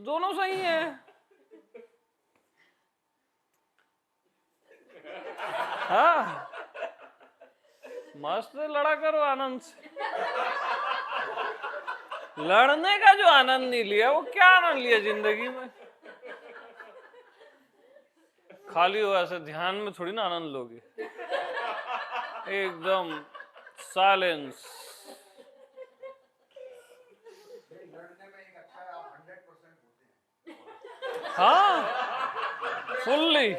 दोनों सही है। हाँ, मस्त लड़ा करो आनंद से। लड़ने का जो आनंद नहीं लिया वो क्या आनंद लिया जिंदगी में। खाली हो ऐसे ध्यान में थोड़ी ना आनंद लोगे, एकदम साइलेंस। हाँ, फुल्ली।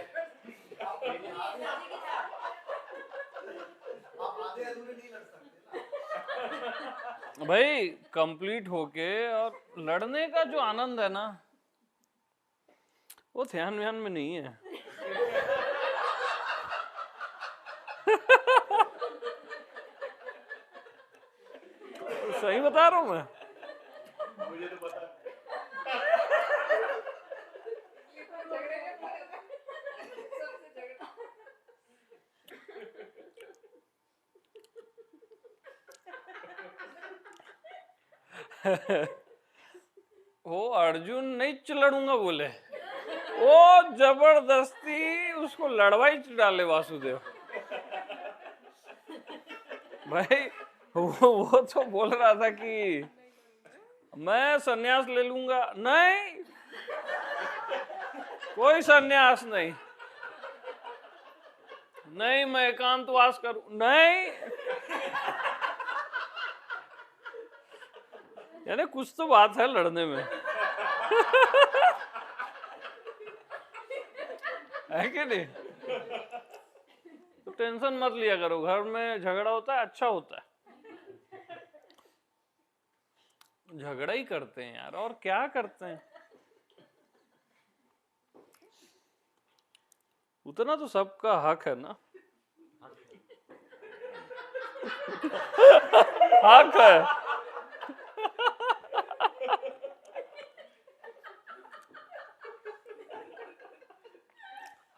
भाई कंप्लीट होके और लड़ने का जो आनंद है ना, वो ध्यान व्यान में नहीं है। सही बता रहा हूं मैं। मुझे तो पता। वो अर्जुन नहीं लड़ूंगा बोले, वो जबरदस्ती उसको लड़वाई डाले वासुदेव। भाई वो तो बोल रहा था कि मैं सन्यास ले लूंगा। नहीं, कोई सन्यास नहीं। नहीं, मैं एकांतवास करूं। नहीं, यानी कुछ तो बात है लड़ने में। है कि नहीं? तो टेंशन मत लिया करो, घर में झगड़ा होता है अच्छा होता है। झगड़ा ही करते हैं यार, और क्या करते हैं। उतना तो सबका हक है ना। हक है।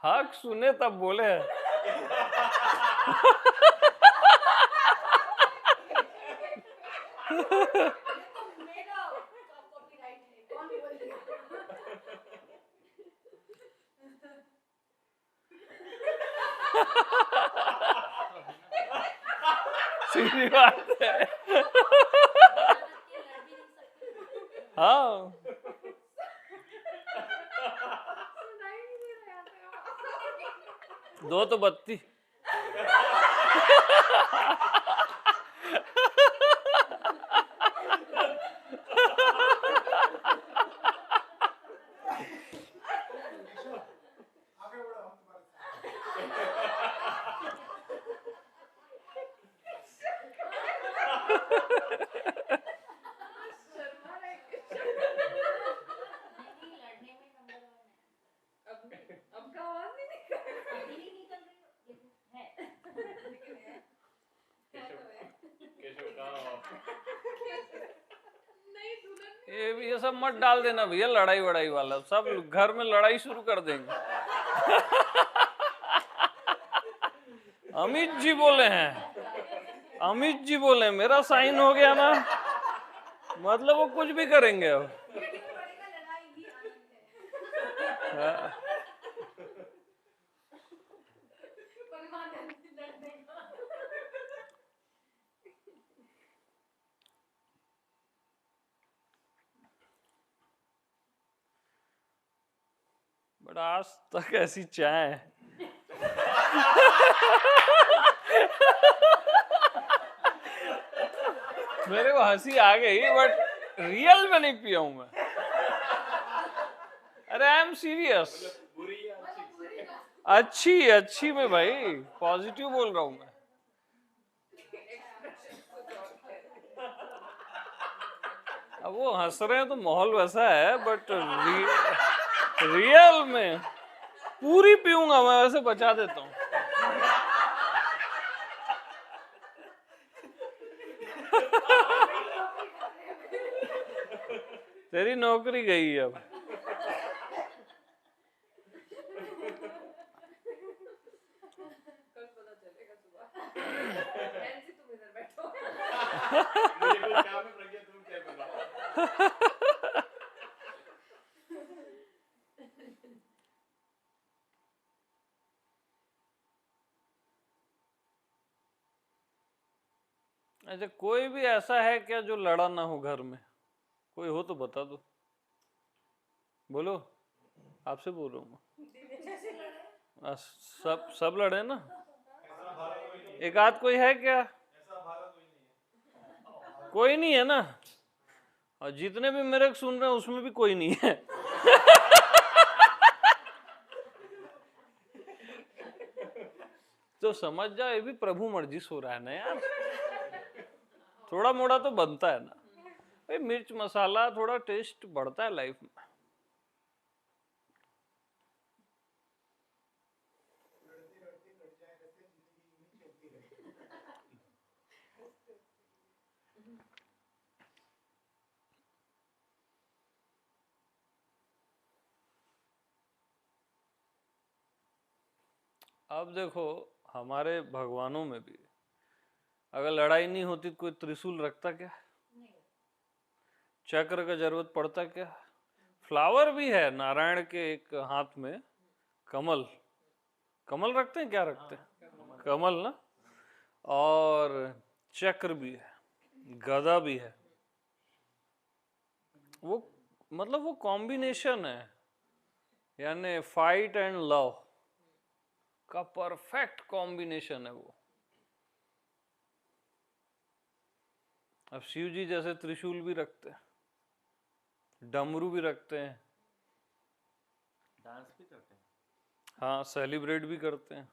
हक सुने तब बोले। सीधी बात है। हाँ, दो तो बत्ती। ये सब मत डाल देना भैया, लड़ाई वड़ाई वाला सब घर में लड़ाई शुरू कर देंगे। अमित जी बोले हैं, अमित जी बोले मेरा साइन हो गया ना, मतलब वो कुछ भी करेंगे अब। बट आज तक ऐसी चाय मेरे को हंसी आ गई, बट रियल में नहीं पिया हूं मैं। अरे आई एम सीरियस। अच्छी में भाई, पॉजिटिव बोल रहा हूं मैं। अब वो हंस रहे हैं तो माहौल वैसा है, बट रियल में पूरी पीऊंगा मैं, वैसे बचा देता हूँ। तेरी नौकरी गई अब। अच्छा, कोई भी ऐसा है क्या जो लड़ा ना हो घर में? कोई हो तो बता दो। बोलो, आपसे बोल रहा हूँ मैं। सब लड़े ना? एक आध कोई है क्या? कोई नहीं है ना? और जितने भी मेरे को सुन रहे हैं उसमें भी कोई नहीं है। तो समझ जाओ ये भी प्रभु मर्जी सो रहा है ना यार। थोड़ा मोड़ा तो बनता है ना भाई, मिर्च मसाला थोड़ा टेस्ट बढ़ता है लाइफ में। अब देखो, हमारे भगवानों में भी अगर लड़ाई नहीं होती तो कोई त्रिशूल रखता क्या? चक्र का जरूरत पड़ता क्या? फ्लावर भी है नारायण के एक हाथ में, कमल। कमल रखते हैं, क्या रखते हैं? कमल ना। और चक्र भी है, गदा भी है। वो मतलब वो कॉम्बिनेशन है, यानी फाइट एंड लव का परफेक्ट कॉम्बिनेशन है वो। अब शिव जी जैसे त्रिशूल भी रखते हैं, डमरू भी रखते हैं, डांस भी करते हैं। हाँ, सेलिब्रेट भी करते हैं।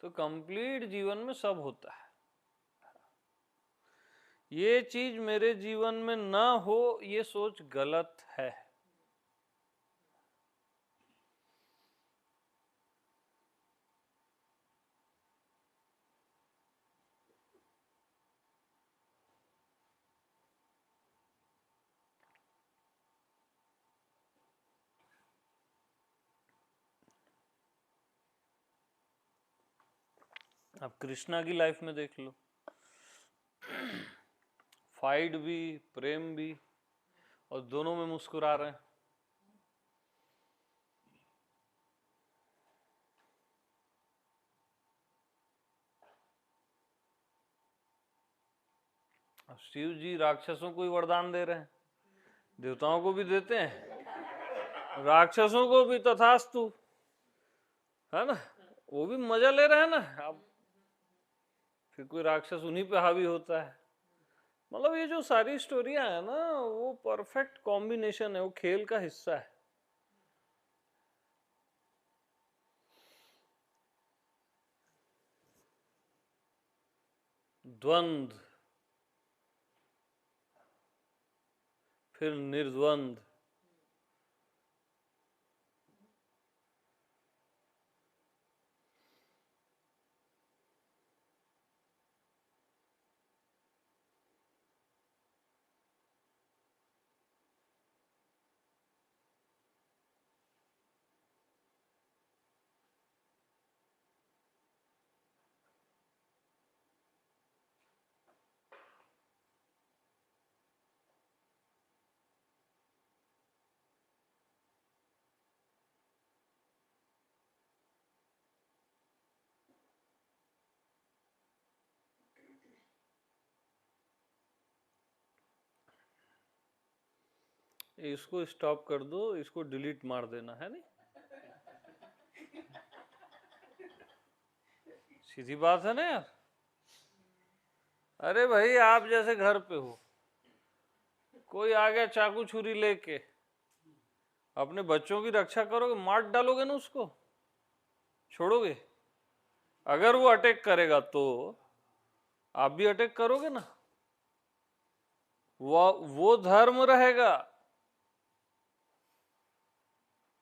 तो कंप्लीट जीवन में सब होता है। ये चीज मेरे जीवन में ना हो, ये सोच गलत है। अब कृष्णा की लाइफ में देख लो, फाइट भी, प्रेम भी, और दोनों में मुस्कुरा रहे हैं। अब शिव जी राक्षसों को ही वरदान दे रहे हैं, देवताओं को भी देते हैं, राक्षसों को भी तथास्तु, है ना? वो भी मजा ले रहे हैं ना। अब फिर कोई राक्षस उन्हीं पे हावी होता है। मतलब ये जो सारी स्टोरियां है ना, वो परफेक्ट कॉम्बिनेशन है, वो खेल का हिस्सा है। द्वंद्व, फिर निर्द्वंद। इसको स्टॉप कर दो, इसको डिलीट मार देना, है नहीं? सीधी बात है ना यार। अरे भाई, आप जैसे घर पे हो, कोई आ गया चाकू छुरी लेके, अपने बच्चों की रक्षा करोगे? मार डालोगे ना उसको? छोड़ोगे? अगर वो अटैक करेगा तो आप भी अटैक करोगे ना। वो धर्म रहेगा।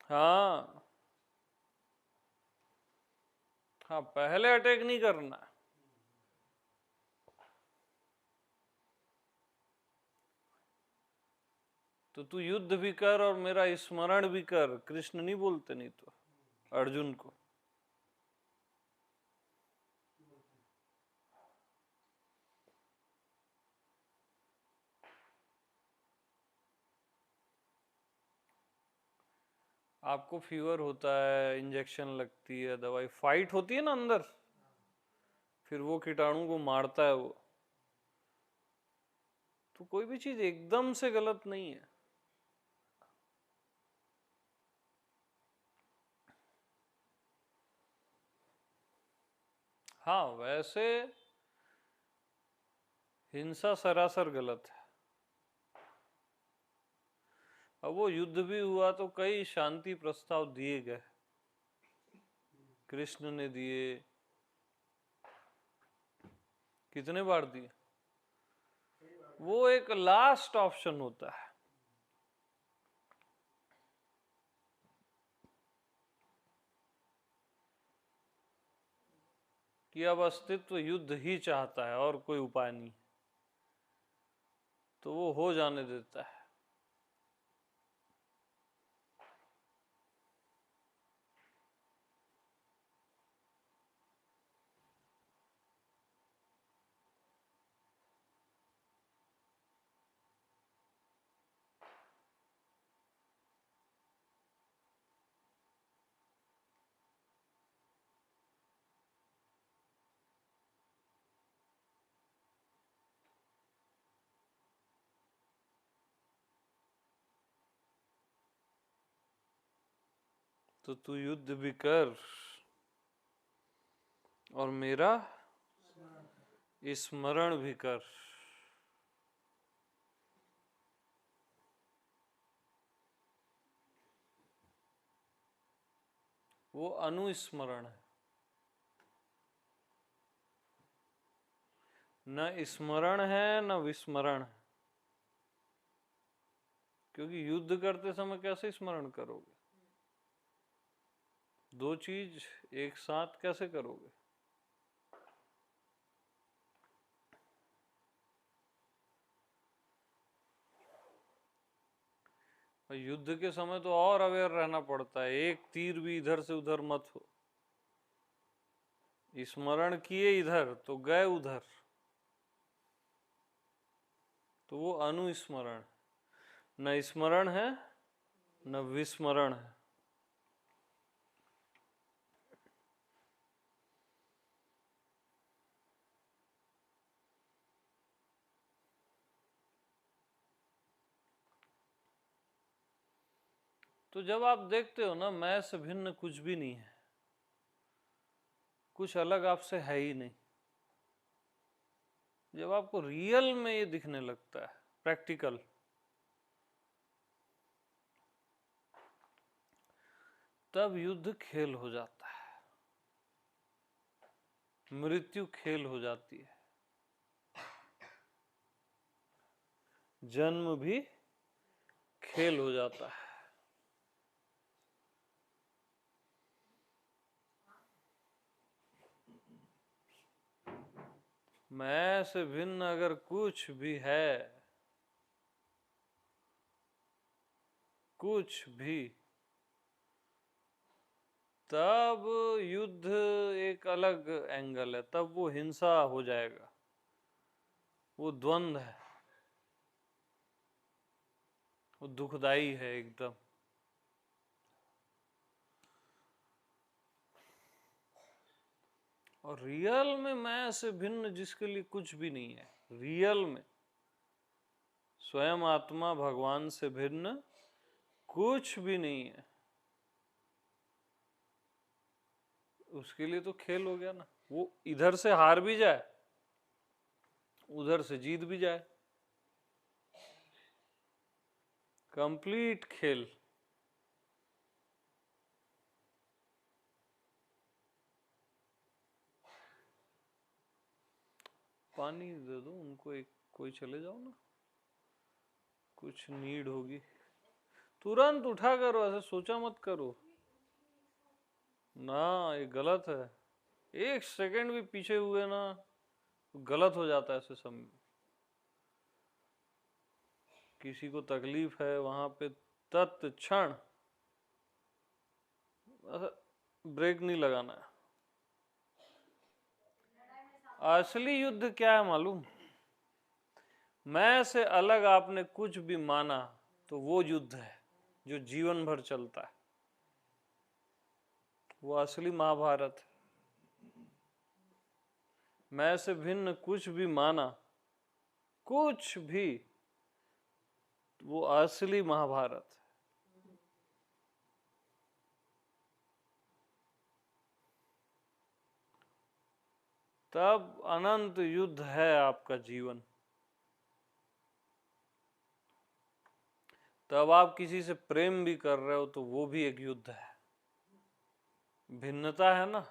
हाँ हाँ, पहले अटैक नहीं करना। तो तू युद्ध भी कर और मेरा स्मरण भी कर, कृष्ण नहीं बोलते नहीं तो अर्जुन को। आपको फीवर होता है, इंजेक्शन लगती है, दवाई, फाइट होती है ना अंदर, फिर वो कीटाणु को मारता है वो। तो कोई भी चीज एकदम से गलत नहीं है। हाँ, वैसे हिंसा सरासर गलत है। अब वो युद्ध भी हुआ तो कई शांति प्रस्ताव दिए गए, कृष्ण ने दिए, कितने बार दिए। वो एक लास्ट ऑप्शन होता है कि अब अस्तित्व युद्ध ही चाहता है और कोई उपाय नहीं, तो वो हो जाने देता है। तो तू युद्ध भी कर और मेरा स्मरण भी कर। वो अनुस्मरण है, न स्मरण है न विस्मरण है। क्योंकि युद्ध करते समय कैसे स्मरण करोगे, दो चीज एक साथ कैसे करोगे। और युद्ध के समय तो और अवेयर रहना पड़ता है, एक तीर भी इधर से उधर मत हो। स्मरण किए इधर तो गए उधर, तो वो अनुस्मरण। न स्मरण है न विस्मरण है। तो जब आप देखते हो ना, मैं से भिन्न कुछ भी नहीं है, कुछ अलग आपसे है ही नहीं, जब आपको रियल में ये दिखने लगता है, प्रैक्टिकल, तब युद्ध खेल हो जाता है, मृत्यु खेल हो जाती है, जन्म भी खेल हो जाता है। मैं से भिन्न अगर कुछ भी है, कुछ भी, तब युद्ध एक अलग एंगल है, तब वो हिंसा हो जाएगा, वो द्वंद्व है, वो दुखदाई है एकदम। और रियल में मैं से भिन्न जिसके लिए कुछ भी नहीं है, रियल में स्वयं आत्मा भगवान से भिन्न कुछ भी नहीं है, उसके लिए तो खेल हो गया ना। वो इधर से हार भी जाए, उधर से जीत भी जाए, कंप्लीट खेल। पानी दे दो उनको, एक कोई चले जाओ ना, कुछ नीड होगी। तुरंत उठा करो, ऐसे सोचा मत करो ना, ये गलत है। एक सेकंड भी पीछे हुए ना तो गलत हो जाता है ऐसे समय। किसी को तकलीफ है वहां पे तत्क्षण ब्रेक नहीं लगाना है। असली युद्ध क्या है मालूम, मैं से अलग आपने कुछ भी माना तो वो युद्ध है जो जीवन भर चलता है, वो असली महाभारत है। मैं से भिन्न कुछ भी माना, कुछ भी, वो असली महाभारत है। तब अनंत युद्ध है आपका जीवन। तब आप किसी से प्रेम भी कर रहे हो तो वो भी एक युद्ध है, भिन्नता है ना।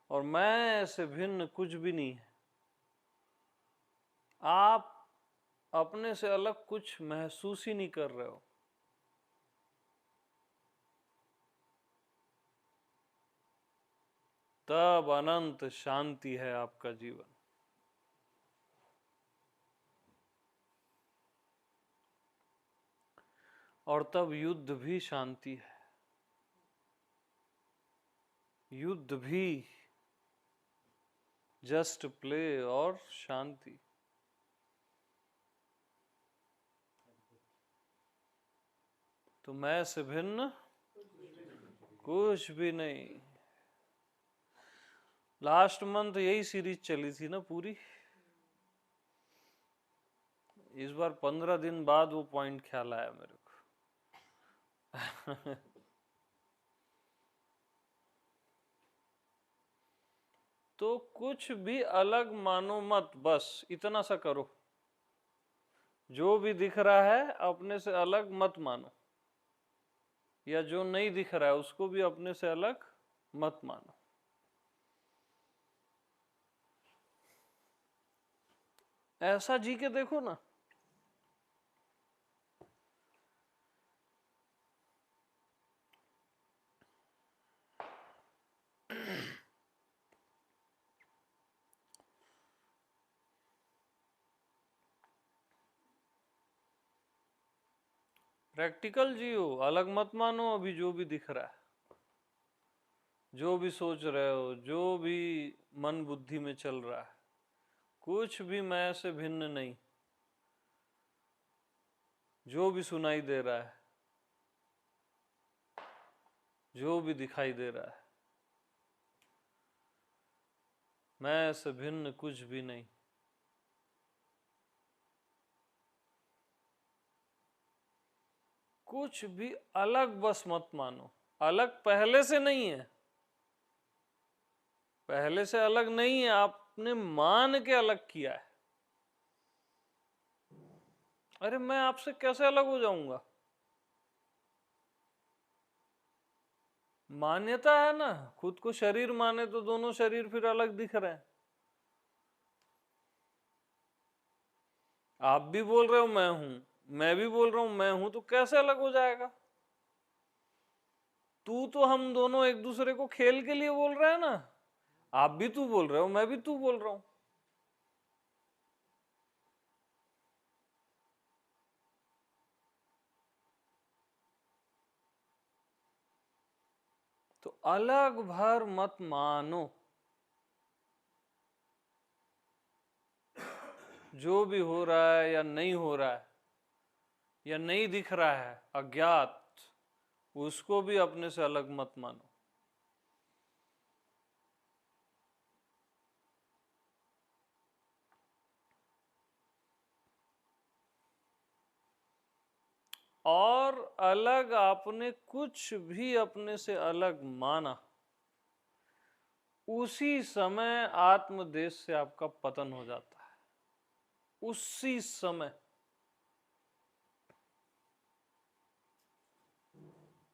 और मैं से भिन्न कुछ भी नहीं है। आप अपने से अलग कुछ महसूस ही नहीं कर रहे हो। तब अनंत शांति है आपका जीवन। और तब युद्ध भी शांति है, युद्ध भी जस्ट प्ले और शांति। तो मैं से भिन्न कुछ भी नहीं। लास्ट मंथ यही सीरीज चली थी ना पूरी। इस बार 15 दिन बाद वो पॉइंट ख्याल आया मेरे को। तो कुछ भी अलग मानो मत, बस इतना सा करो। जो भी दिख रहा है अपने से अलग मत मानो, या जो नहीं दिख रहा है उसको भी अपने से अलग मत मानो। ऐसा जी के देखो ना। प्रैक्टिकल जियो, अलग मत मानो अभी जो भी दिख रहा है, जो भी सोच रहे हो, जो भी मन बुद्धि में चल रहा है, कुछ भी मैं से भिन्न नहीं। जो भी सुनाई दे रहा है, जो भी दिखाई दे रहा है, मैं से भिन्न कुछ भी नहीं। कुछ भी अलग बस मत मानो। अलग पहले से नहीं है, पहले से अलग नहीं है, आपने मान के अलग किया है। अरे मैं आपसे कैसे अलग हो जाऊंगा? मान्यता है ना, खुद को शरीर माने तो दोनों शरीर फिर अलग दिख रहे हैं। आप भी बोल रहे हो मैं हूं, मैं भी बोल रहा हूं मैं हूं, तो कैसे अलग हो जाएगा? तू तो हम दोनों एक दूसरे को खेल के लिए बोल रहे हैं ना। आप भी तू बोल रहे हो, मैं भी तू बोल रहा हूं। तो अलग भर मत मानो। जो भी हो रहा है या नहीं हो रहा है, या नहीं दिख रहा है, अज्ञात, उसको भी अपने से अलग मत मानो। और अलग आपने कुछ भी अपने से अलग माना, उसी समय आत्मदेश से आपका पतन हो जाता है। उसी समय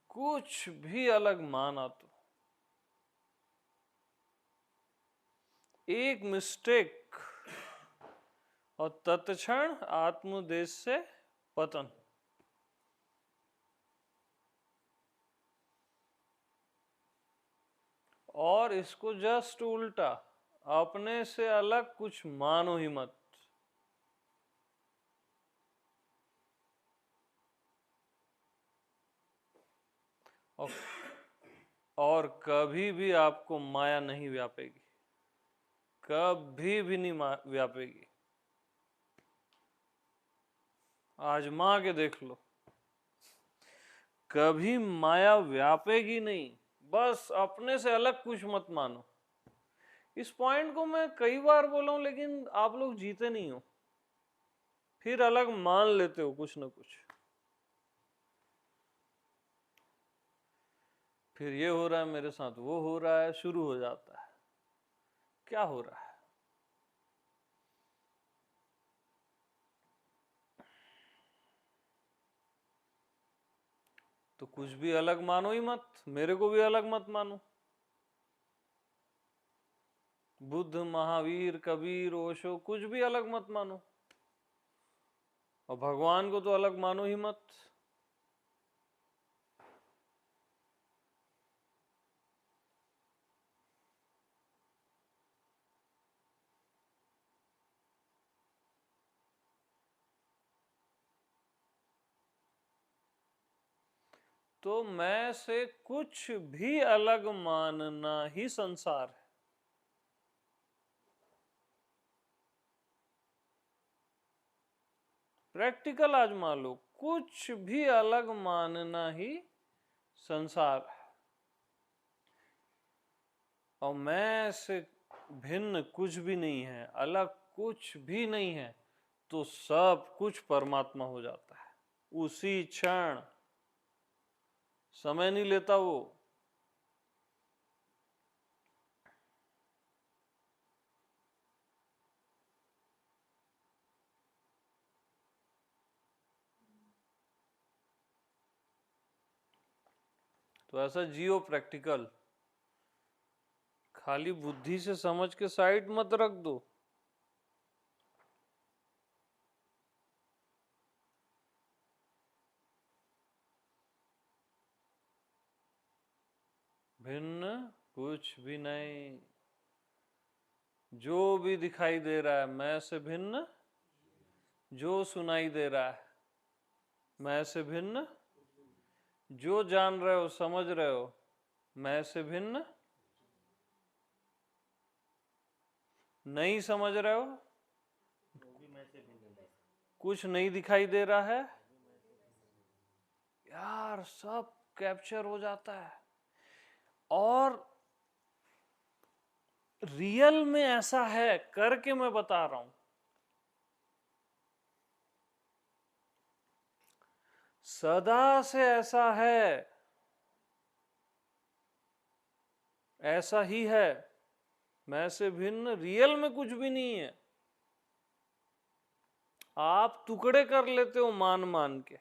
कुछ भी अलग माना तो एक मिस्टेक और तत्क्षण आत्मदेश से पतन। और इसको जस्ट उल्टा, अपने से अलग कुछ मानो ही मत। और कभी भी आपको माया नहीं व्यापेगी, कभी भी नहीं व्यापेगी। आजमा के देख लो, कभी माया व्यापेगी नहीं। बस अपने से अलग कुछ मत मानो। इस पॉइंट को मैं कई बार बोला हूं, लेकिन आप लोग जीते नहीं हो, फिर अलग मान लेते हो कुछ ना कुछ। फिर ये हो रहा है मेरे साथ, वो हो रहा है, शुरू हो जाता है क्या हो रहा है। तो कुछ भी अलग मानो ही मत, मेरे को भी अलग मत मानो। बुद्ध, महावीर, कबीर, ओशो, कुछ भी अलग मत मानो, और भगवान को तो अलग मानो ही मत। तो मैं से कुछ भी अलग मानना ही संसार है। प्रैक्टिकल आजमा लो, कुछ भी अलग मानना ही संसार है। और मैं से भिन्न कुछ भी नहीं है, अलग कुछ भी नहीं है, तो सब कुछ परमात्मा हो जाता है उसी क्षण। समय नहीं लेता वो। तो ऐसा जियो प्रैक्टिकल, खाली बुद्धि से समझ के साइड मत रख दो। भिन्न कुछ भी नहीं, जो भी दिखाई दे रहा है मैं से भिन्न, जो सुनाई दे रहा है मैं से भिन्न, जो जान रहे हो समझ रहे हो मैं से भिन्न, नहीं समझ रहे हो, कुछ नहीं दिखाई दे रहा है, यार सब कैप्चर हो जाता है। और रियल में ऐसा है, करके मैं बता रहा हूं। सदा से ऐसा है, ऐसा ही है, मैं से भिन्न रियल में कुछ भी नहीं है। आप टुकड़े कर लेते हो मान मान के,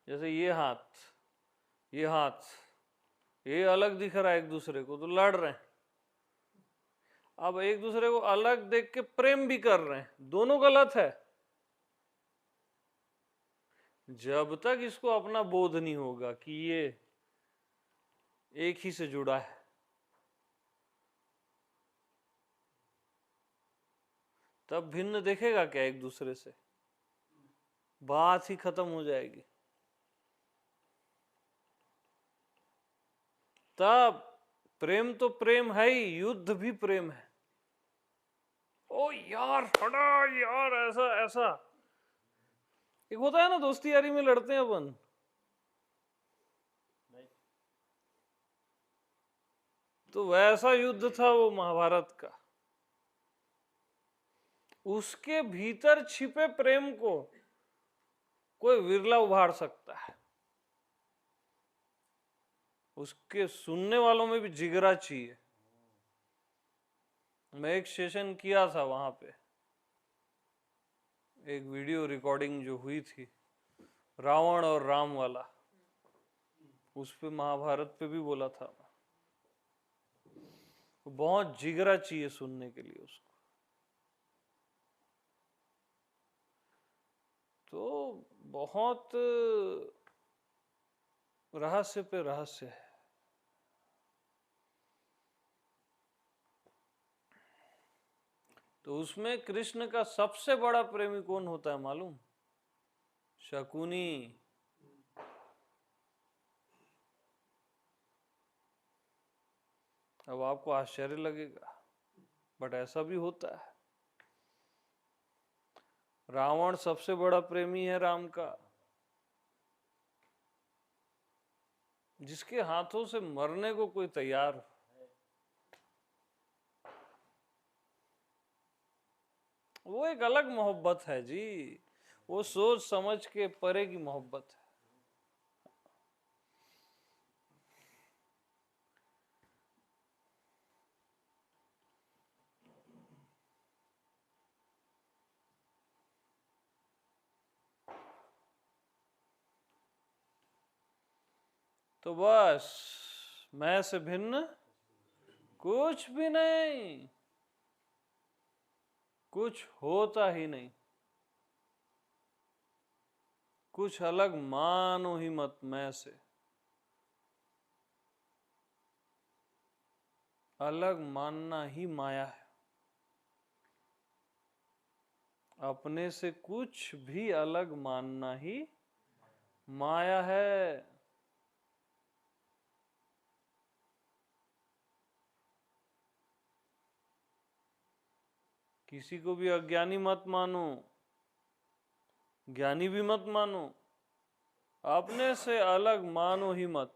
जैसे ये हाथ, ये हाथ, ये अलग दिख रहा है एक दूसरे को, तो लड़ रहे हैं। अब एक दूसरे को अलग देख के प्रेम भी कर रहे हैं, दोनों गलत है। जब तक इसको अपना बोध नहीं होगा कि ये एक ही से जुड़ा है, तब भिन्न देखेगा क्या एक दूसरे से, बात ही खत्म हो जाएगी। तब प्रेम तो प्रेम है ही, युद्ध भी प्रेम है। ओ यार हटा यार, ऐसा ऐसा एक होता है ना, दोस्ती यारी में लड़ते हैं अपन, तो वैसा युद्ध था वो महाभारत का। उसके भीतर छिपे प्रेम को कोई विरला उभार सकता है। उसके सुनने वालों में भी जिगरा चाहिए। मैं एक सेशन किया था वहां पे, एक वीडियो रिकॉर्डिंग जो हुई थी रावण और राम वाला, उस पे महाभारत पे भी बोला था। बहुत जिगरा चाहिए सुनने के लिए उसको। तो बहुत रहस्य पे रहस्य है। तो उसमें कृष्ण का सबसे बड़ा प्रेमी कौन होता है मालूम? शकुनी। अब आपको आश्चर्य लगेगा, बट ऐसा भी होता है। रावण सबसे बड़ा प्रेमी है राम का, जिसके हाथों से मरने को कोई तैयार हो। वो एक अलग मोहब्बत है जी, वो सोच समझ के परे की मोहब्बत है। तो बस मैं से भिन्न कुछ भी नहीं, कुछ होता ही नहीं, कुछ अलग मानो ही मत मैं से। अलग मानना ही माया है। अपने से कुछ भी अलग मानना ही माया है। किसी को भी अज्ञानी मत मानो, ज्ञानी भी मत मानो, अपने से अलग मानो ही मत।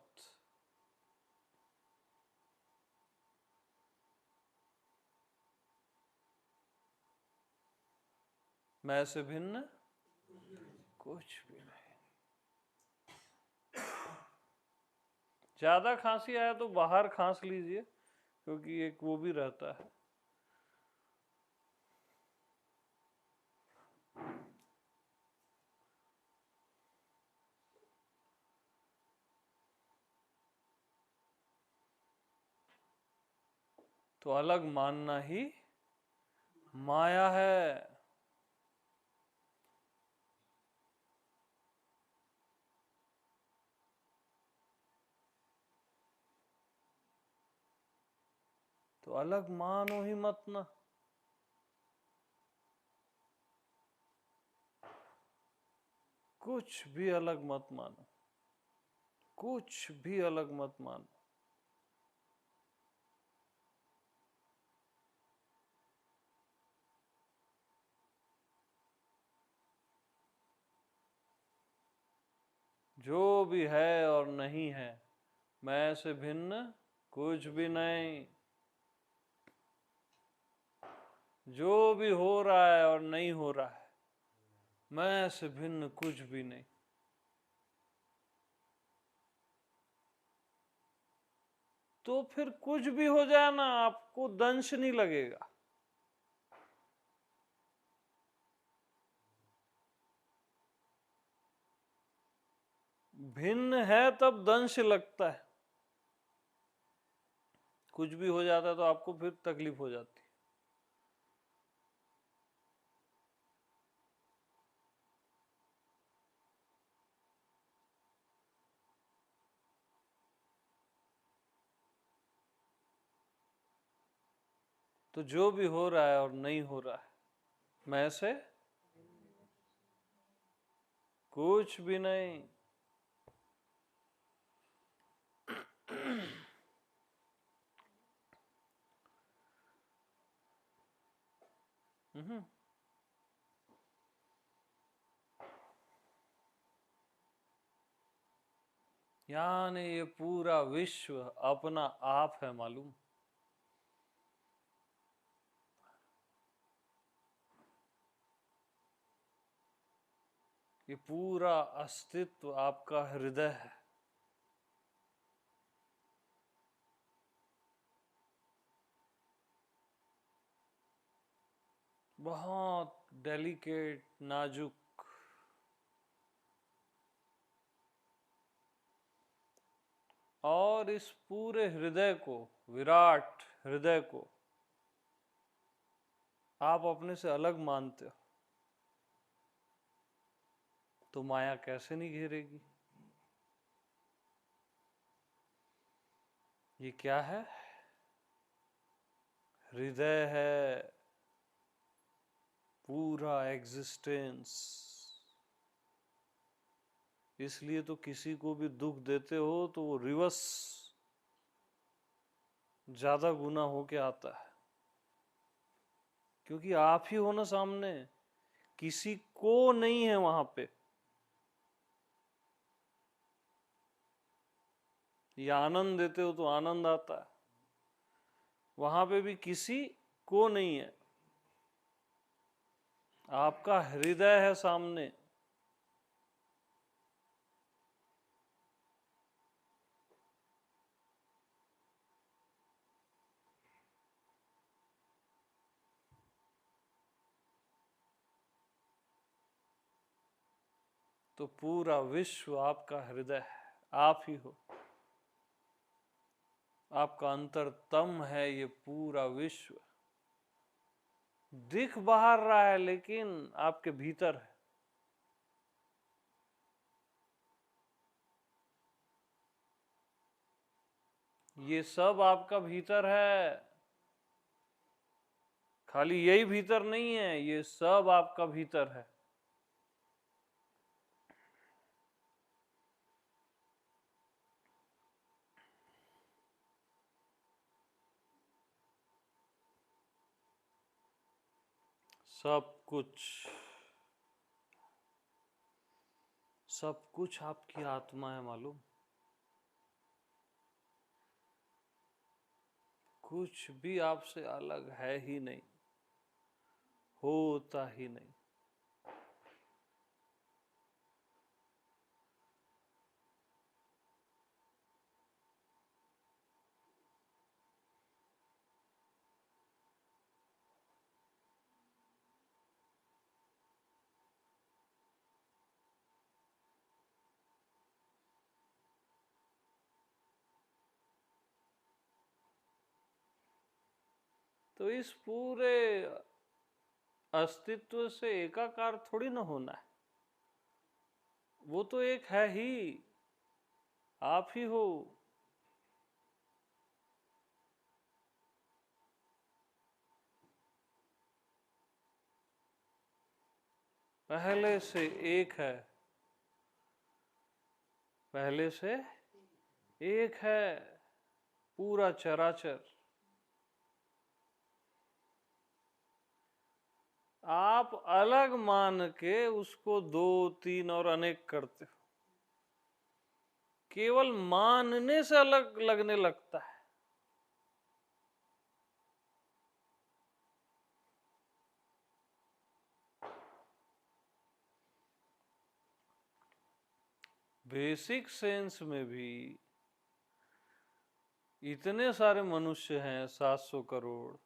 मैं से भिन्न कुछ भी नहीं। ज्यादा खांसी आया तो बाहर खांस लीजिए, क्योंकि एक वो भी रहता है। तो अलग मानना ही माया है। तो अलग मानो ही मत ना। कुछ भी अलग मत मानो, कुछ भी अलग मत मानो। जो भी है और नहीं है, मैं से भिन्न कुछ भी नहीं। जो भी हो रहा है और नहीं हो रहा है, मैं से भिन्न कुछ भी नहीं। तो फिर कुछ भी हो जाए ना, आपको दंश नहीं लगेगा। भिन्न है तब दंश लगता है। कुछ भी हो जाता है तो आपको फिर तकलीफ हो जाती है। तो जो भी हो रहा है और नहीं हो रहा है, मैं से कुछ भी नहीं। यानी ये पूरा विश्व अपना आप है, मालूम। ये पूरा अस्तित्व आपका हृदय है। बहुत डेलिकेट, नाजुक, और इस पूरे हृदय को, विराट हृदय को आप अपने से अलग मानते हो, तो माया कैसे नहीं घेरेगी। ये क्या है? हृदय है, पूरा एग्जिस्टेंस। इसलिए तो किसी को भी दुख देते हो तो वो रिवर्स ज्यादा गुना होके आता है, क्योंकि आप ही हो ना सामने, किसी को नहीं है वहां पे। या आनंद देते हो तो आनंद आता है। वहां पे भी किसी को नहीं है, आपका हृदय है सामने। तो पूरा विश्व आपका हृदय है, आप ही हो। आपका अंतरतम है ये पूरा विश्व। दिख बाहर रहा है लेकिन आपके भीतर है। ये सब आपका भीतर है, खाली यही भीतर नहीं है, ये सब आपका भीतर है। सब कुछ, सब कुछ आपकी आत्मा है, मालूम? कुछ भी आपसे अलग है ही नहीं, होता ही नहीं। तो इस पूरे अस्तित्व से एकाकार थोड़ी ना होना है, वो तो एक है ही, आप ही हो। पहले से एक है, पहले से एक है पूरा चराचर। आप अलग मान के उसको दो तीन और अनेक करते हो, केवल मानने से अलग लगने लगता है। बेसिक सेंस में भी इतने सारे मनुष्य हैं, 700 करोड़,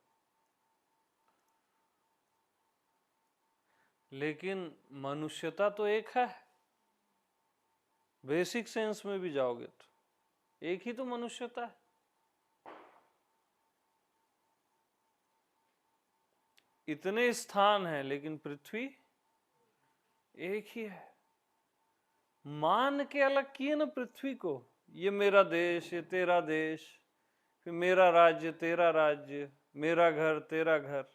लेकिन मनुष्यता तो एक है। बेसिक सेंस में भी जाओगे तो एक ही तो मनुष्यता है। इतने स्थान हैं लेकिन पृथ्वी एक ही है। मान के अलग किए ना पृथ्वी को, ये मेरा देश, ये तेरा देश, फिर मेरा राज्य तेरा राज्य, मेरा घर तेरा घर।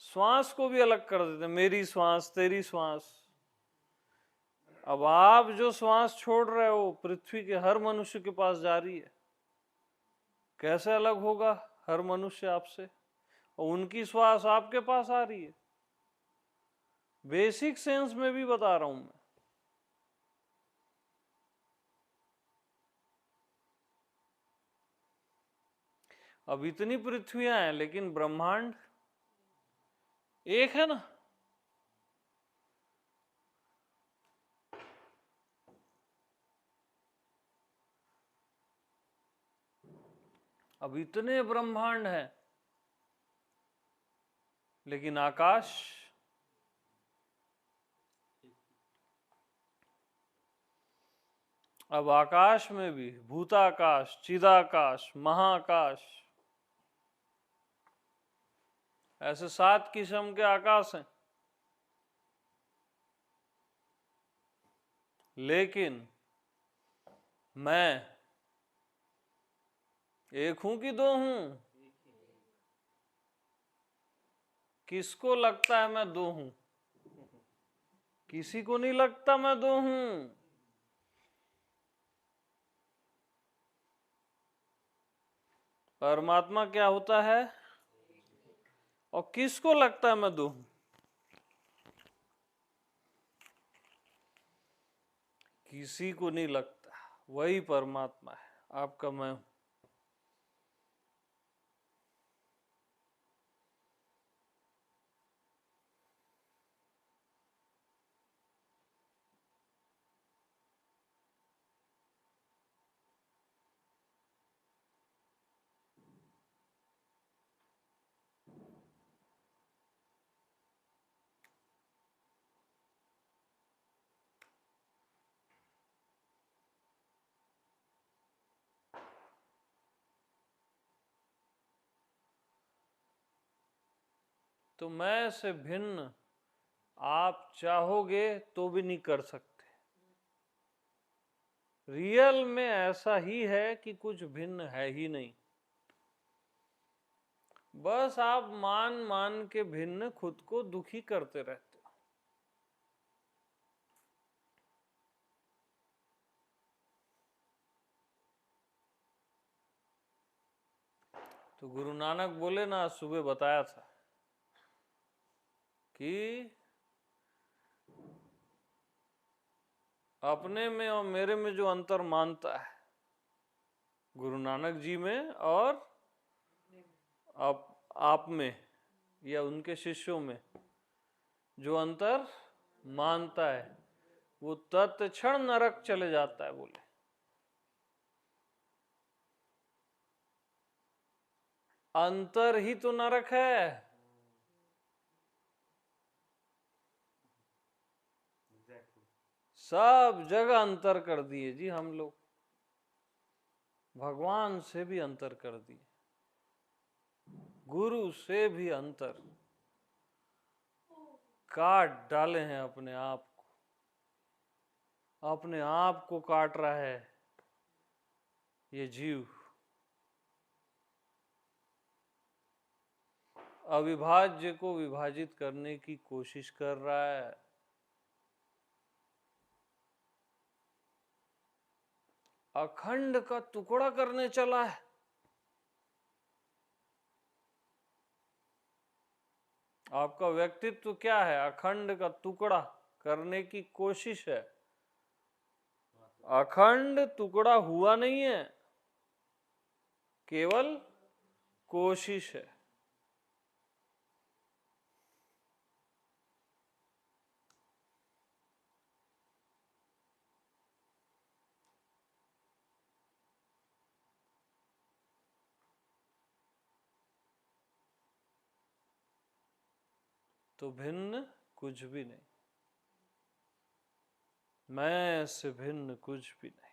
श्वास को भी अलग कर देते, मेरी श्वास तेरी श्वास। अब आप जो श्वास छोड़ रहे हो पृथ्वी के हर मनुष्य के पास जा रही है, कैसे अलग होगा हर मनुष्य आपसे, और उनकी श्वास आपके पास आ रही है। बेसिक सेंस में भी बता रहा हूं मैं। अब इतनी पृथ्वियां हैं लेकिन ब्रह्मांड एक है ना। अब इतने ब्रह्मांड हैं लेकिन आकाश, अब आकाश में भी भूताकाश, चिदाकाश, महाकाश, ऐसे 7 किस्म के आकाश हैं। लेकिन मैं एक हूं कि दो हूं? किसको लगता है मैं दो हूं? किसी को नहीं लगता मैं दो हूं। परमात्मा क्या होता है? और किसको लगता है मैं दो हूं? किसी को नहीं लगता, वही परमात्मा है, आपका मैं हूं। तो मैं से भिन्न आप चाहोगे तो भी नहीं कर सकते। रियल में ऐसा ही है कि कुछ भिन्न है ही नहीं, बस आप मान मान के भिन्न खुद को दुखी करते रहते हो। तो गुरु नानक बोले ना, आज सुबह बताया था कि अपने में और मेरे में जो अंतर मानता है, गुरु नानक जी में और आप में या उनके शिष्यों में जो अंतर मानता है, वो तत्क्षण नरक चले जाता है। बोले अंतर ही तो नरक है। सब जगह अंतर कर दिए जी हम लोग, भगवान से भी अंतर कर दिए, गुरु से भी अंतर काट डाले हैं। अपने आप को, अपने आप को काट रहा है ये जीव। अविभाज्य को विभाजित करने की कोशिश कर रहा है। अखंड का टुकड़ा करने चला है। आपका व्यक्तित्व क्या है? अखंड का टुकड़ा करने की कोशिश है। अखंड टुकड़ा हुआ नहीं है, केवल कोशिश है। तो भिन्न कुछ भी नहीं, मैं से भिन्न कुछ भी नहीं।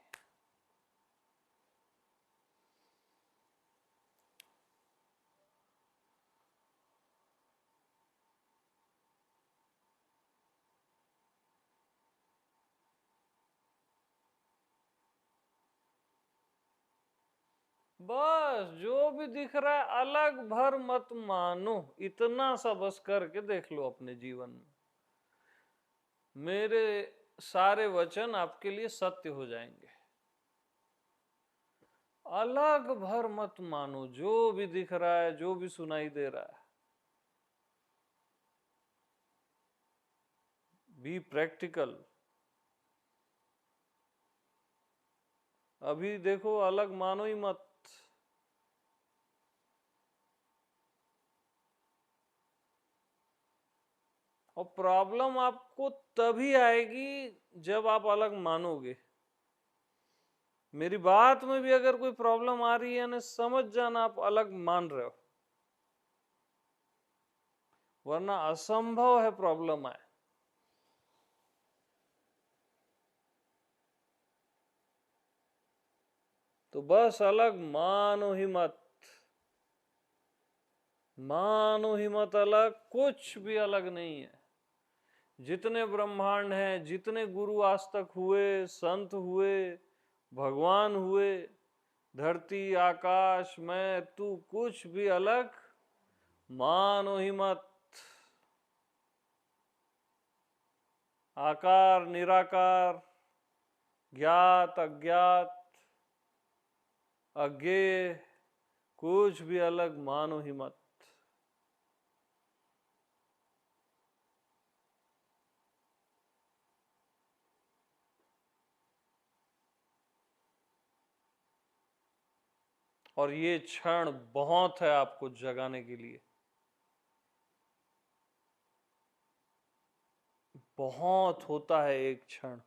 बस जो भी दिख रहा है अलग भर मत मानो, इतना सा बस करके देख लो अपने जीवन में। मेरे सारे वचन आपके लिए सत्य हो जाएंगे। अलग भर मत मानो, जो भी दिख रहा है, जो भी सुनाई दे रहा है। Be practical. अभी देखो, अलग मानो ही मत। और प्रॉब्लम आपको तभी आएगी जब आप अलग मानोगे। मेरी बात में भी अगर कोई प्रॉब्लम आ रही है ना, समझ जाना आप अलग मान रहे हो, वरना असंभव है प्रॉब्लम आए। तो बस अलग मानो ही मत, मानो ही मत। अलग कुछ भी अलग नहीं है। जितने ब्रह्मांड हैं, जितने गुरु आज तक हुए, संत हुए, भगवान हुए, धरती आकाश में, तू कुछ भी अलग मानो ही मत। आकार निराकार, ज्ञात अज्ञात, अज्ञेय, कुछ भी अलग मानो ही मत। और ये क्षण बहुत है आपको जगाने के लिए, बहुत होता है एक क्षण।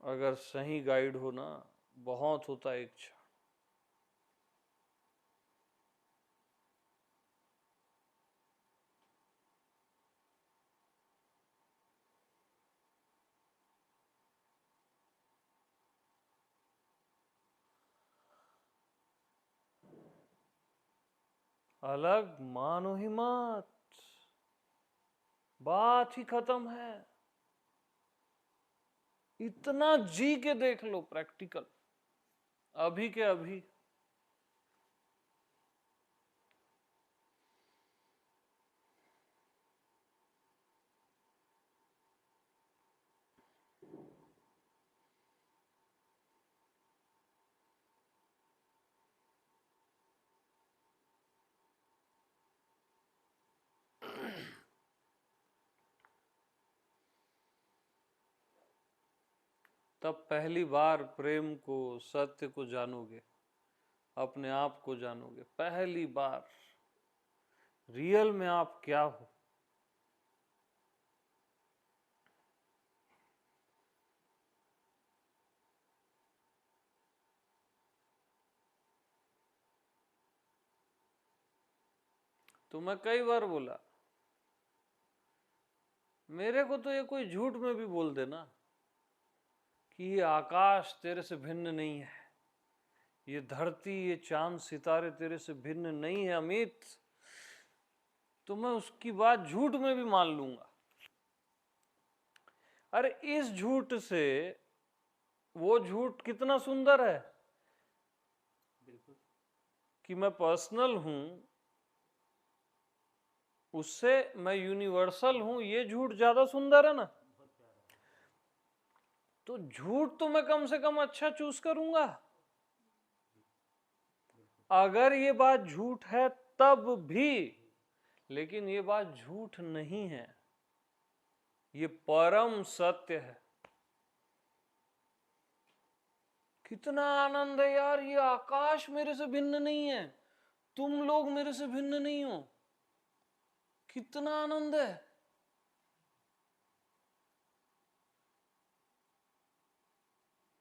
अगर सही गाइड हो ना, बहुत होता है एक क्षण। अलग मानो ही मत, बात ही खत्म है। इतना जी के देख लो, प्रैक्टिकल, अभी के अभी। तब पहली बार प्रेम को, सत्य को जानोगे, अपने आप को जानोगे पहली बार, रियल में आप क्या हो। तो मैं कई बार बोला, मेरे को तो ये कोई झूठ में भी बोल देना कि ये आकाश तेरे से भिन्न नहीं है, ये धरती, ये चांद सितारे तेरे से भिन्न नहीं है अमित, तो मैं उसकी बात झूठ में भी मान लूंगा। अरे इस झूठ से वो झूठ कितना सुंदर है कि मैं पर्सनल हूं, उससे मैं यूनिवर्सल हूं, ये झूठ ज्यादा सुंदर है ना। तो झूठ तो मैं कम से कम अच्छा चूज करूंगा। अगर ये बात झूठ है तब भी, लेकिन ये बात झूठ नहीं है, ये परम सत्य है। कितना आनंद है यार, ये आकाश मेरे से भिन्न नहीं है, तुम लोग मेरे से भिन्न नहीं हो, कितना आनंद है।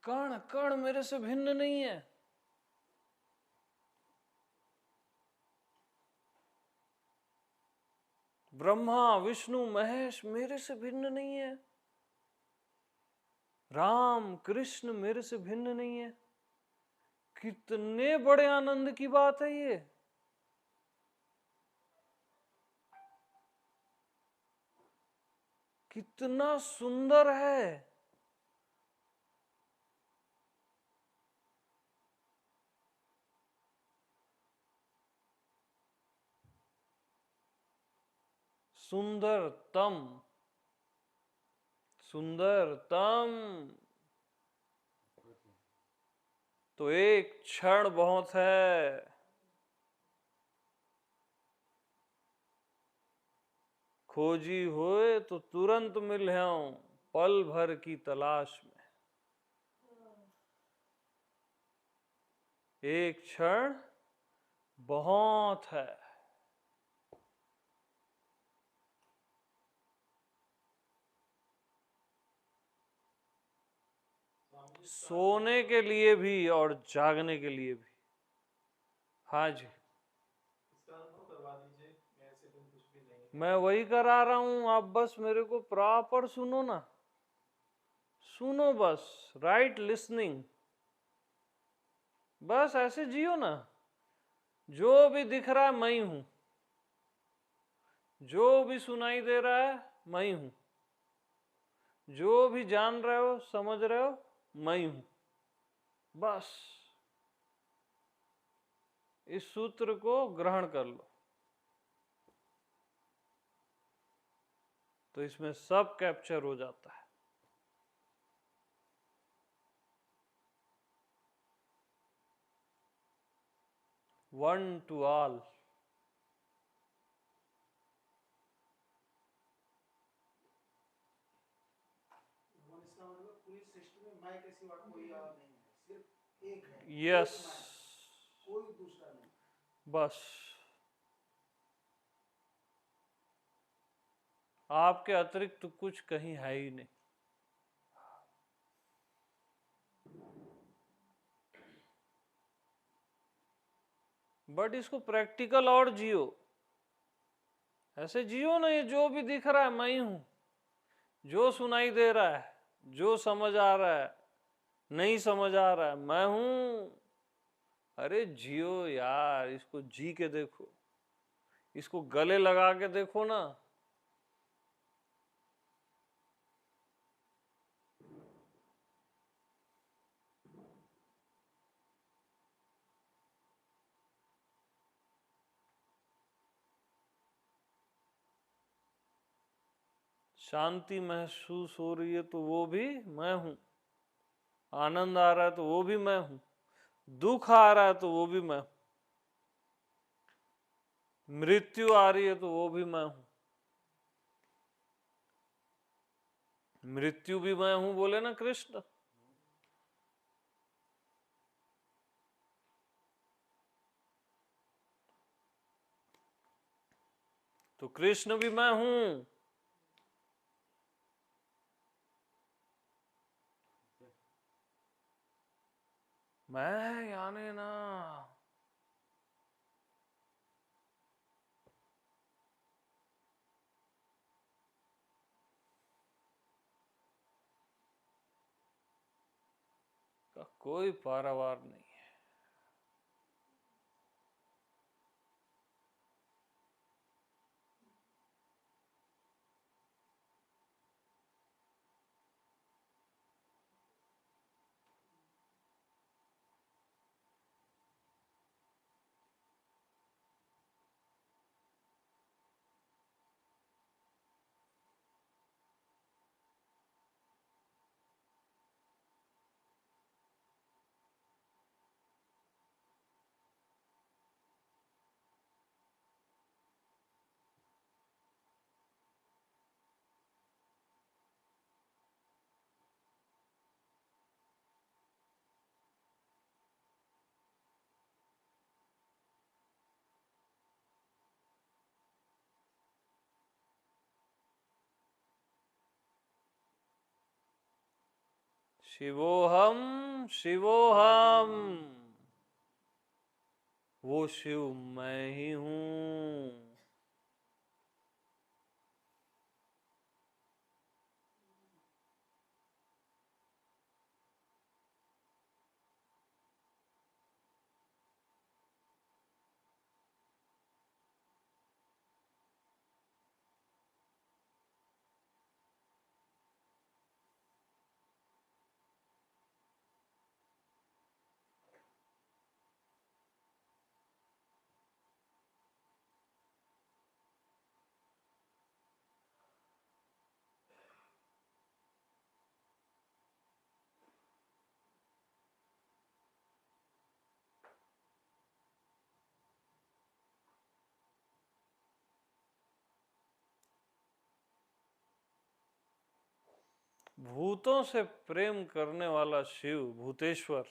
कण कण मेरे से भिन्न नहीं है। ब्रह्मा विष्णु महेश मेरे से भिन्न नहीं है, राम कृष्ण मेरे से भिन्न नहीं है। कितने बड़े आनंद की बात है ये। कितना सुंदर है। सुंदरतम, सुंदरतम। तो एक क्षण बहुत है। खोजी होए तो तुरंत मिल आऊं, पल भर की तलाश में। एक क्षण बहुत है। सोने के लिए भी और जागने के लिए भी। हाँ जी, मैं वही करा रहा हूं, आप बस मेरे को प्रॉपर सुनो ना, सुनो बस, राइट लिसनिंग। बस ऐसे जियो ना, जो भी दिख रहा है मैं ही हूं, जो भी सुनाई दे रहा है मैं ही हूं, जो भी जान रहे हो समझ रहे हो मैं ही हूं। बस इस सूत्र को ग्रहण कर लो, तो इसमें सब कैप्चर हो जाता है। One two all. इसका मतलब पूरी सृष्टि में मैं के सिवा कोई और नहीं है, सिर्फ एक है, यस, एक मैं, कोई दूसरा नहीं। बस आपके अतिरिक्त तो कुछ कहीं है ही नहीं। बट इसको प्रैक्टिकल और जियो, ऐसे जियो नहीं जो भी दिख रहा है मैं ही हूं, जो सुनाई दे रहा है, जो समझ आ रहा है, नहीं समझ आ रहा है, मैं हूं। अरे जियो यार, इसको जी के देखो, इसको गले लगा के देखो ना। शांति महसूस हो रही है तो वो भी मैं हूं, आनंद आ रहा है तो वो भी मैं हूं, दुख आ रहा है तो वो भी मैं हूं, मृत्यु आ रही है तो वो भी मैं हूं। मृत्यु भी मैं हूं बोले ना कृष्ण। तो कृष्ण भी मैं हूं। मैं यानी ना, का कोई पारावार नहीं। शिवोहम शिवोहम, वो शिव मैं ही हूं। भूतों से प्रेम करने वाला शिव भूतेश्वर,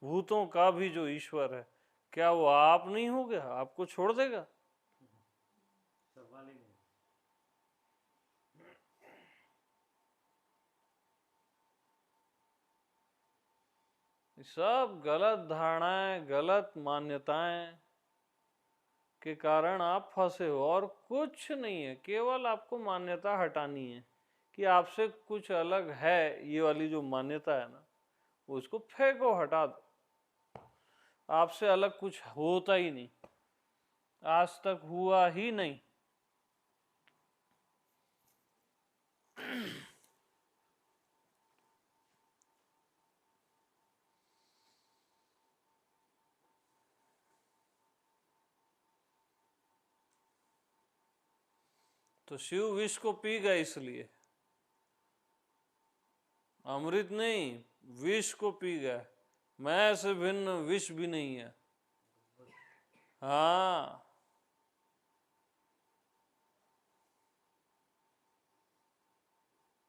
भूतों का भी जो ईश्वर है, क्या वो आप नहीं हो गया? आपको छोड़ देगा? सवाल ही नहीं। सब गलत धारणाएं, गलत मान्यताएं के कारण आप फंसे हो, और कुछ नहीं है। केवल आपको मान्यता हटानी है कि आपसे कुछ अलग है। ये वाली जो मान्यता है ना, उसको फेंको, हटा दो। आपसे अलग कुछ होता ही नहीं, आज तक हुआ ही नहीं। तो शिव विष को पी गए, इसलिए अमृत नहीं, विष को पी गए। मैं से भिन्न विष भी नहीं है। हाँ,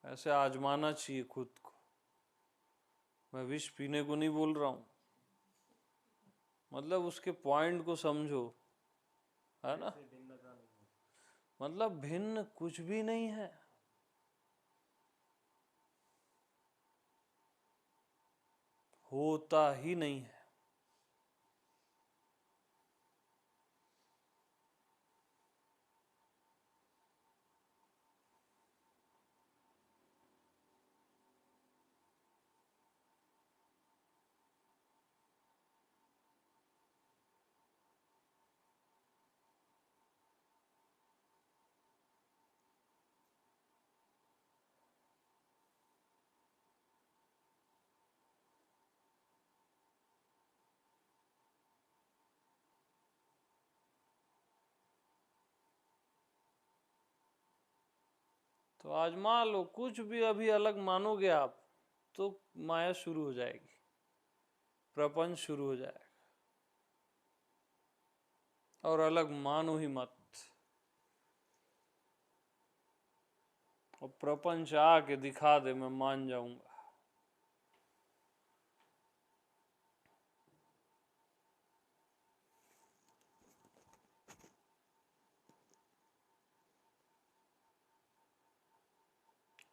ऐसे आजमाना चाहिए खुद को। मैं विष पीने को नहीं बोल रहा हूं, मतलब उसके पॉइंट को समझो, है ना। मतलब भिन्न कुछ भी नहीं है, होता ही नहीं है। तो आजमा लो, कुछ भी अभी अलग मानोगे आप तो माया शुरू हो जाएगी, प्रपंच शुरू हो जाएगा। और अलग मानो ही मत, और प्रपंच आके दिखा दे, मैं मान जाऊंगा।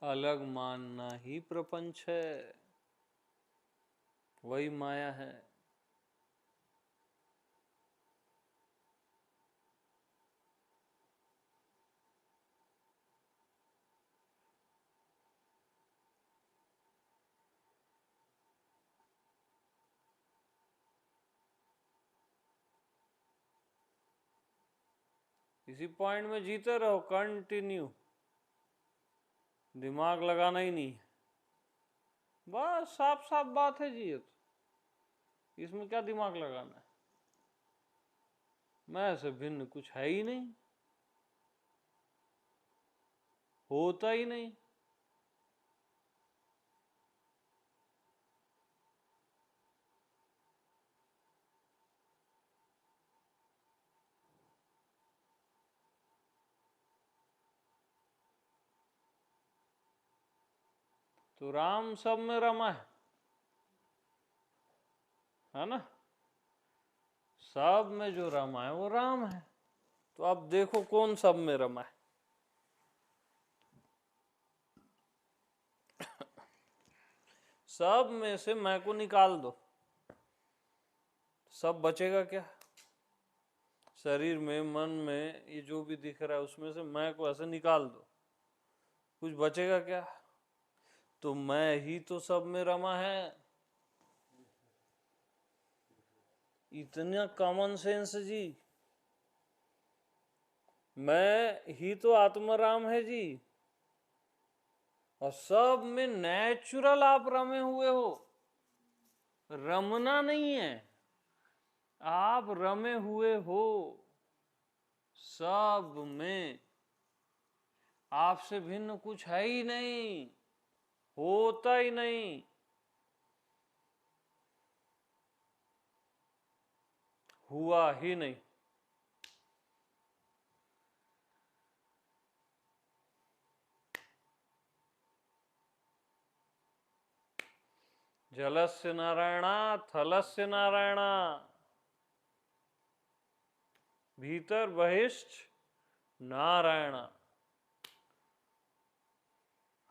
अलग मानना ही प्रपंच है, वही माया है। इसी पॉइंट में जीते रहो, कंटिन्यू, दिमाग लगाना ही नहीं। बस साफ साफ बात है जी, ये तो इसमें क्या दिमाग लगाना है। मैं से भिन्न कुछ है ही नहीं, होता ही नहीं। तो राम सब में रमा है ना। सब में जो रमा है वो राम है। तो अब देखो कौन सब में रमा है। सब में से मैं को निकाल दो, सब बचेगा क्या। शरीर में, मन में, ये जो भी दिख रहा है उसमें से मैं को ऐसे निकाल दो, कुछ बचेगा क्या। तो मैं ही तो सब में रमा है। इतना कॉमन सेंस जी। मैं ही तो आत्मराम है जी, और सब में नेचुरल आप रमे हुए हो। रमना नहीं है, आप रमे हुए हो सब में। आपसे भिन्न कुछ है ही नहीं, होता ही नहीं, हुआ ही नहीं। जलस्य नारायणा, थलस्य नारायणा, भीतर बहिष्ठ नारायणा।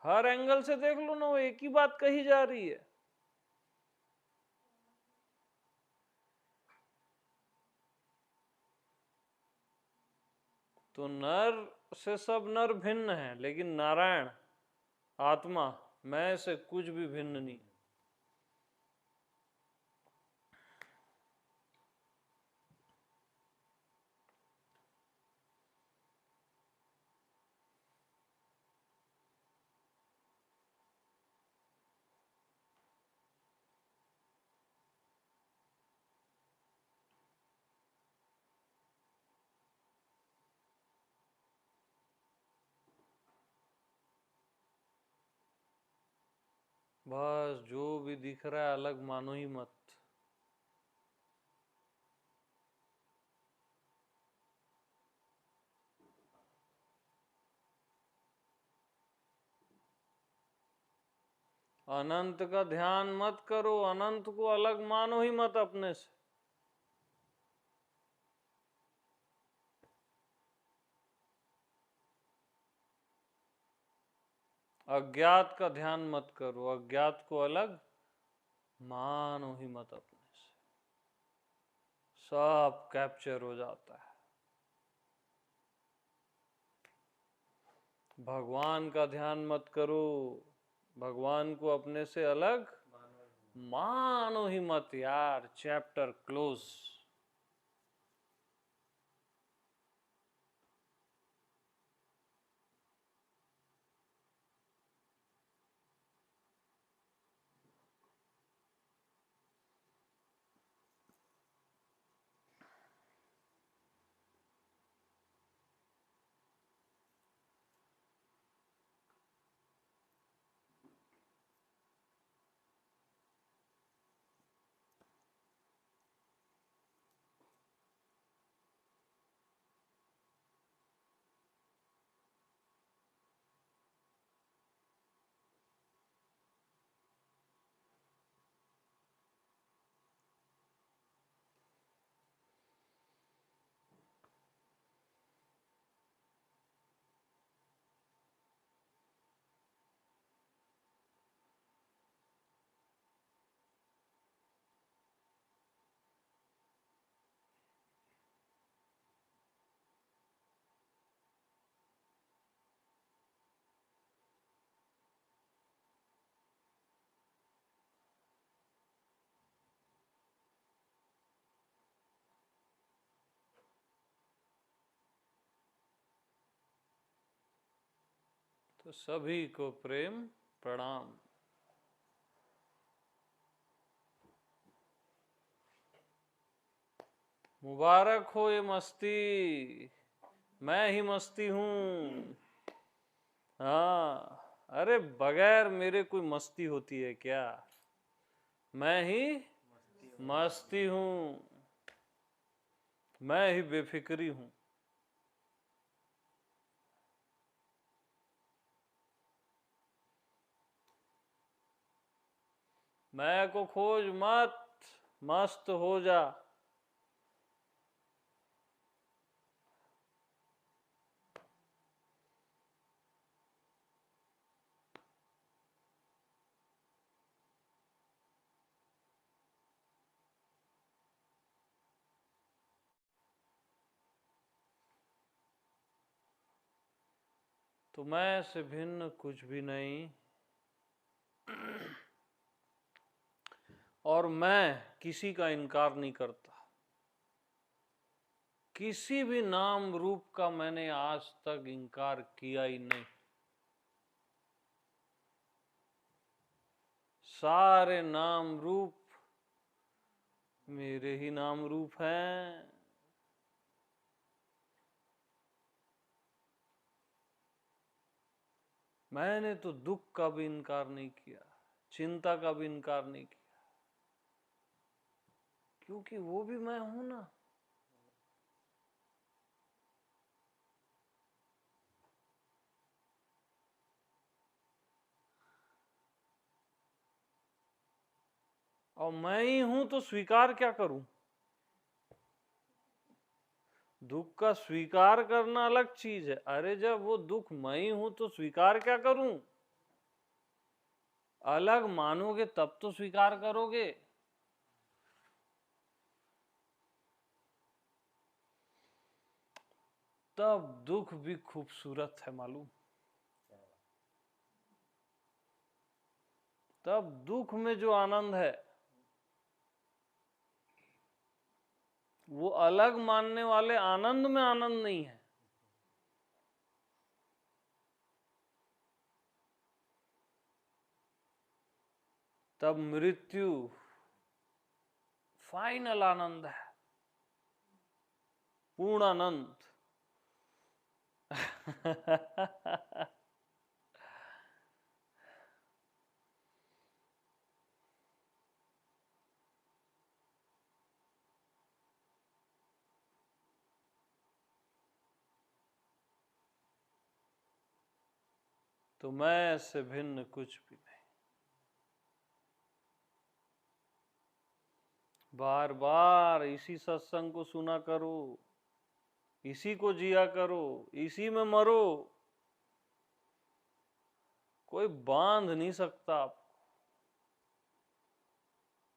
हर एंगल से देख लो ना, वो एक ही बात कही जा रही है। तो नर से सब नर भिन्न है, लेकिन नारायण आत्मा मैं से कुछ भी भिन्न नहीं। बस जो भी दिख रहा है अलग मानो ही मत। अनंत का ध्यान मत करो, अनंत को अलग मानो ही मत अपने से। अज्ञात का ध्यान मत करो, अज्ञात को अलग मानो ही मत अपने से, सब कैप्चर हो जाता है। भगवान का ध्यान मत करो, भगवान को अपने से अलग मानो ही मत यार। Chapter close. तो सभी को प्रेम प्रणाम। मुबारक हो ये मस्ती, मैं ही मस्ती हूँ। हाँ, अरे बगैर मेरे कोई मस्ती होती है क्या? मैं ही मस्ती हूँ, मैं ही बेफिक्री हूँ। मैं को खोज मत, मस्त हो जा। तो मैं से भिन्न कुछ भी नहीं, और मैं किसी का इनकार नहीं करता। किसी भी नाम रूप का मैंने आज तक इनकार किया ही नहीं। सारे नाम रूप मेरे ही नाम रूप हैं। मैंने तो दुख का भी इनकार नहीं किया, चिंता का भी इनकार नहीं किया, क्योंकि वो भी मैं हूं ना। और मैं ही हूं तो स्वीकार क्या करूं? दुख का स्वीकार करना अलग चीज है। अरे जब वो दुख मैं ही हूं तो स्वीकार क्या करूं? अलग मानोगे तब तो स्वीकार करोगे। तब दुख भी खूबसूरत है, मालूम? तब दुख में जो आनंद है वो अलग मानने वाले आनंद में आनंद नहीं है। तब मृत्यु फाइनल आनंद है, पूर्ण आनंद। तो मैं से भिन्न कुछ भी नहीं। बार बार इसी सत्संग को सुना करो, इसी को जिया करो, इसी में मरो। कोई बांध नहीं सकता आप।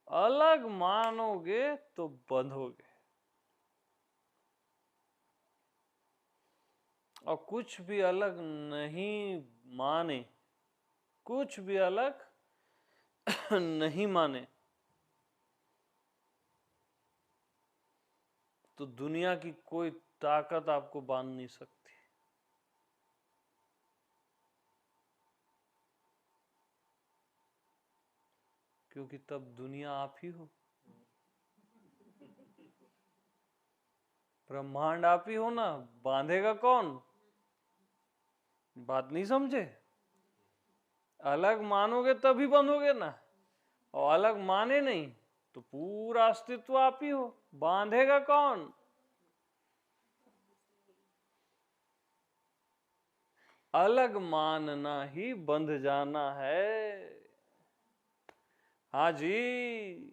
अलग मानोगे तो बंधोगे, और कुछ भी अलग नहीं माने, कुछ भी अलग नहीं माने तो दुनिया की कोई ताकत आपको बांध नहीं सकती। क्योंकि तब दुनिया आप ही हो, ब्रह्मांड आप ही हो ना, बांधेगा कौन? बात नहीं समझे? अलग मानोगे तभी बंधोगे ना, और अलग माने नहीं तो पूरा अस्तित्व आप ही हो, बांधेगा कौन? अलग मानना ही बंध जाना है। हाँ जी।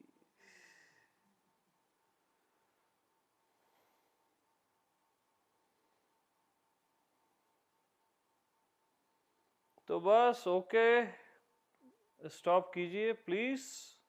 तो बस ओके, स्टॉप कीजिए प्लीज।